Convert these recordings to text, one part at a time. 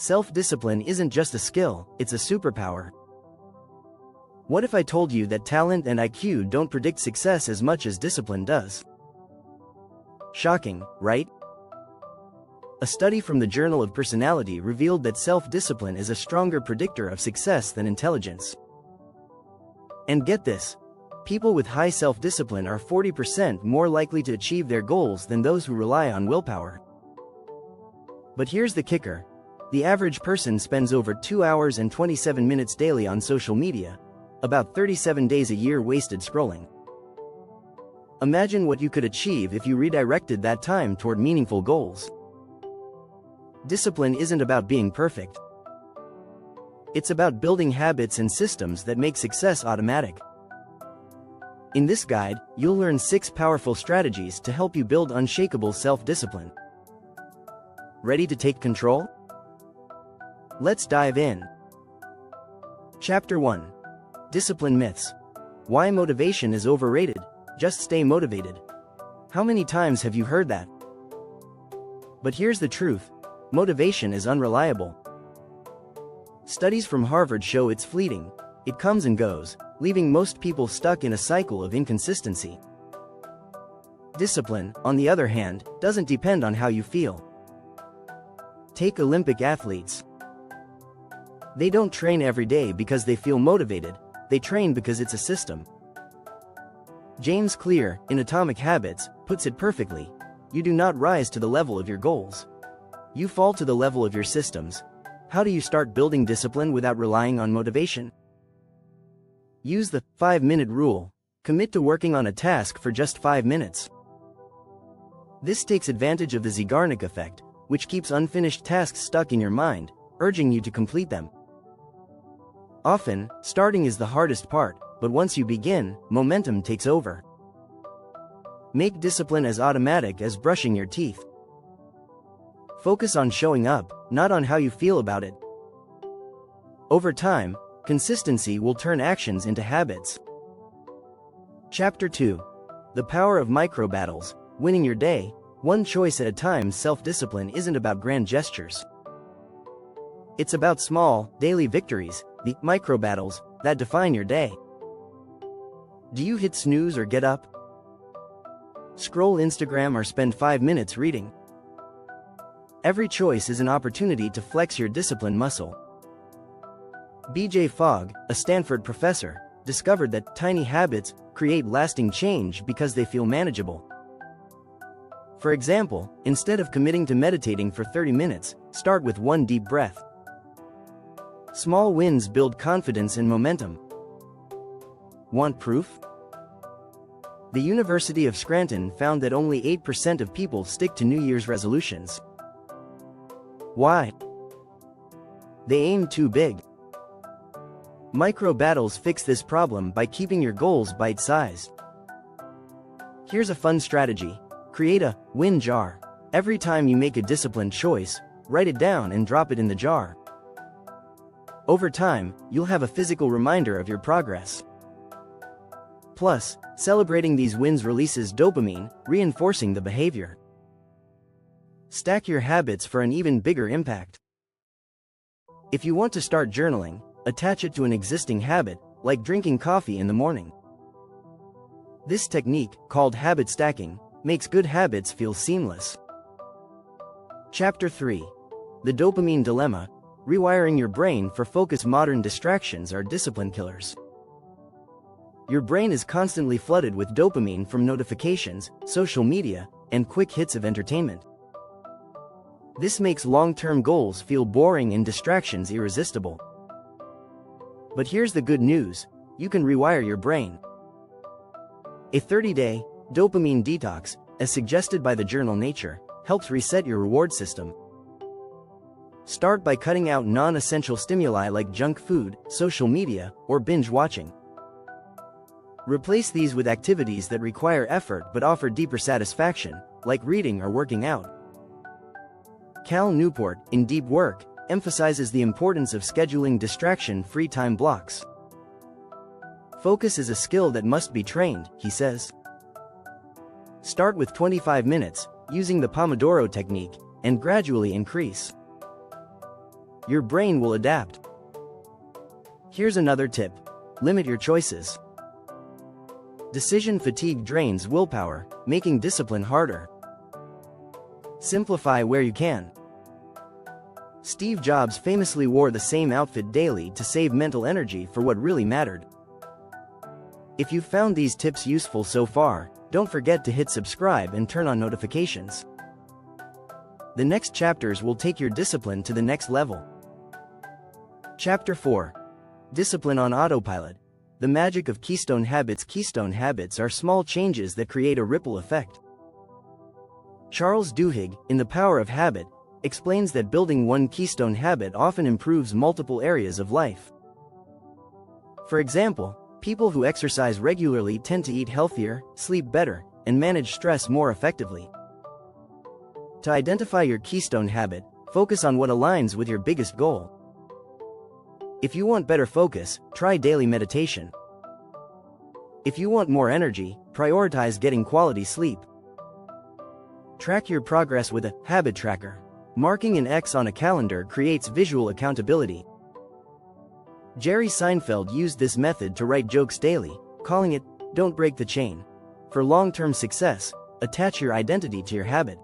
Self-discipline isn't just a skill, it's a superpower. What if I told you that talent and IQ don't predict success as much as discipline does? Shocking, right? A study from the Journal of Personality revealed that self-discipline is a stronger predictor of success than intelligence. And get this, people with high self-discipline are 40% more likely to achieve their goals than those who rely on willpower. But here's the kicker. The average person spends over 2 hours and 27 minutes daily on social media, about 37 days a year wasted scrolling. Imagine what you could achieve if you redirected that time toward meaningful goals. Discipline isn't about being perfect. It's about building habits and systems that make success automatic. In this guide, you'll learn 6 powerful strategies to help you build unshakable self-discipline. Ready to take control? Let's dive in. Chapter 1. Discipline Myths. Why motivation is overrated. Just stay motivated. How many times have you heard that? But here's the truth. Motivation is unreliable. Studies from Harvard show it's fleeting. It comes and goes, leaving most people stuck in a cycle of inconsistency. Discipline, on the other hand, doesn't depend on how you feel. Take Olympic athletes. They don't train every day because they feel motivated, they train because it's a system. James Clear, in Atomic Habits, puts it perfectly. You do not rise to the level of your goals. You fall to the level of your systems. How do you start building discipline without relying on motivation? Use the 5-minute rule. Commit to working on a task for just 5 minutes. This takes advantage of the Zeigarnik effect, which keeps unfinished tasks stuck in your mind, urging you to complete them. Often, starting is the hardest part, but once you begin, momentum takes over. Make discipline as automatic as brushing your teeth. Focus on showing up, not on how you feel about it. Over time, consistency will turn actions into habits. Chapter 2. The Power of Micro-Battles. Winning your day, one choice at a time. Self-discipline isn't about grand gestures. It's about small, daily victories, the micro-battles, that define your day. Do you hit snooze or get up? Scroll Instagram or spend 5 minutes reading? Every choice is an opportunity to flex your discipline muscle. B.J. Fogg, a Stanford professor, discovered that tiny habits create lasting change because they feel manageable. For example, instead of committing to meditating for 30 minutes, start with 1 deep breath. Small wins build confidence and momentum. Want proof? The University of Scranton found that only 8% of people stick to New Year's resolutions. Why? They aim too big. Micro-battles fix this problem by keeping your goals bite-sized. Here's a fun strategy. Create a win jar. Every time you make a disciplined choice, write it down and drop it in the jar. Over time, you'll have a physical reminder of your progress. Plus, celebrating these wins releases dopamine, reinforcing the behavior. Stack your habits for an even bigger impact. If you want to start journaling, attach it to an existing habit, like drinking coffee in the morning. This technique, called habit stacking, makes good habits feel seamless. Chapter 3. The Dopamine Dilemma. Rewiring your brain for focus. Modern distractions are discipline killers. Your brain is constantly flooded with dopamine from notifications, social media, and quick hits of entertainment. This makes long-term goals feel boring and distractions irresistible. But here's the good news. You can rewire your brain. A 30-day dopamine detox, as suggested by the journal Nature, helps reset your reward system. Start by cutting out non-essential stimuli like junk food, social media, or binge watching. Replace these with activities that require effort but offer deeper satisfaction, like reading or working out. Cal Newport, in Deep Work, emphasizes the importance of scheduling distraction-free time blocks. Focus is a skill that must be trained, he says. Start with 25 minutes, using the Pomodoro technique, and gradually increase. your brain will adapt. Here's another tip. Limit your choices. Decision fatigue drains willpower, making discipline harder. Simplify where you can. Steve Jobs famously wore the same outfit daily to save mental energy for what really mattered. If you've found these tips useful so far, don't forget to hit subscribe and turn on notifications. The next chapters will take your discipline to the next level. Chapter 4. Discipline on autopilot. The magic of keystone habits. Keystone habits are small changes that create a ripple effect. Charles Duhigg, in The Power of Habit, explains that building one keystone habit often improves multiple areas of life. For example, people who exercise regularly tend to eat healthier, sleep better, and manage stress more effectively. To identify your keystone habit, focus on what aligns with your biggest goal. If you want better focus, try daily meditation. If you want more energy, prioritize getting quality sleep. Track your progress with a habit tracker. Marking an X on a calendar creates visual accountability. Jerry Seinfeld used this method to write jokes daily, calling it, "Don't break the chain." For long-term success, attach your identity to your habit.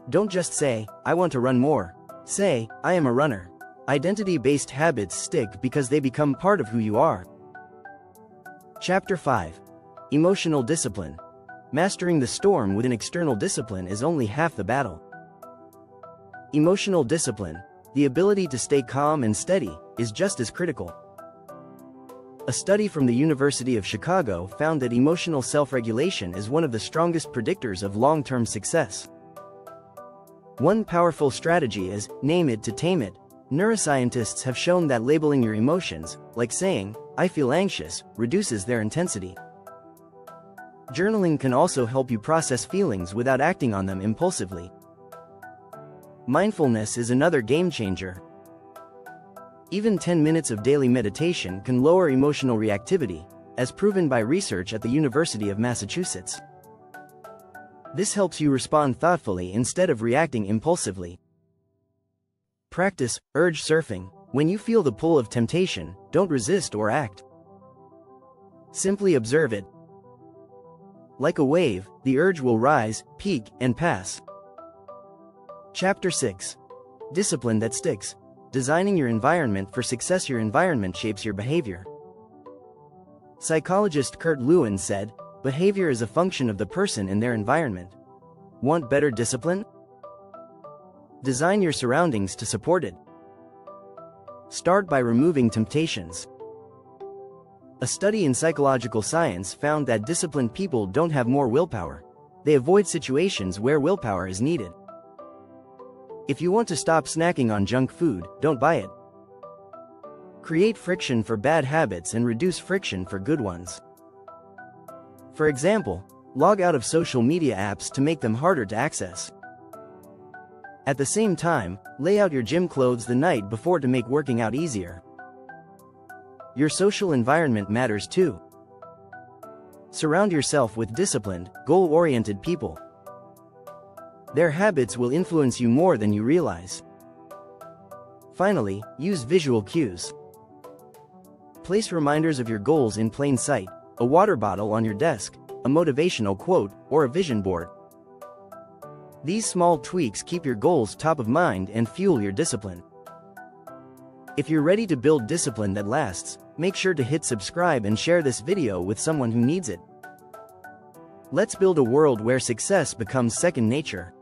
Don't just say, "I want to run more." Say, "I am a runner." Identity-based habits stick because they become part of who you are. Chapter 5. Emotional discipline. Mastering the storm with an external discipline is only half the battle. Emotional discipline, the ability to stay calm and steady, is just as critical. A study from the University of Chicago found that emotional self-regulation is one of the strongest predictors of long-term success. One powerful strategy is, name it to tame it. Neuroscientists have shown that labeling your emotions, like saying, "I feel anxious," reduces their intensity. Journaling can also help you process feelings without acting on them impulsively. Mindfulness is another game changer. Even 10 minutes of daily meditation can lower emotional reactivity, as proven by research at the University of Massachusetts. This helps you respond thoughtfully instead of reacting impulsively. Practice urge surfing. When you feel the pull of temptation, don't resist or act. Simply observe it. Like a wave, the urge will rise, peak, and pass. Chapter 6. Discipline that sticks. Designing your environment for success. Your environment shapes your behavior. Psychologist Kurt Lewin said, "Behavior is a function of the person and their environment." Want better discipline? Design your surroundings to support it. Start by removing temptations. A study in psychological science found that disciplined people don't have more willpower. They avoid situations where willpower is needed. If you want to stop snacking on junk food, don't buy it. Create friction for bad habits and reduce friction for good ones. For example, log out of social media apps to make them harder to access. At the same time, lay out your gym clothes the night before to make working out easier. Your social environment matters too. Surround yourself with disciplined, goal-oriented people. Their habits will influence you more than you realize. Finally, use visual cues. Place reminders of your goals in plain sight, a water bottle on your desk, a motivational quote, or a vision board. These small tweaks keep your goals top of mind and fuel your discipline. If you're ready to build discipline that lasts, make sure to hit subscribe and share this video with someone who needs it. Let's build a world where success becomes second nature.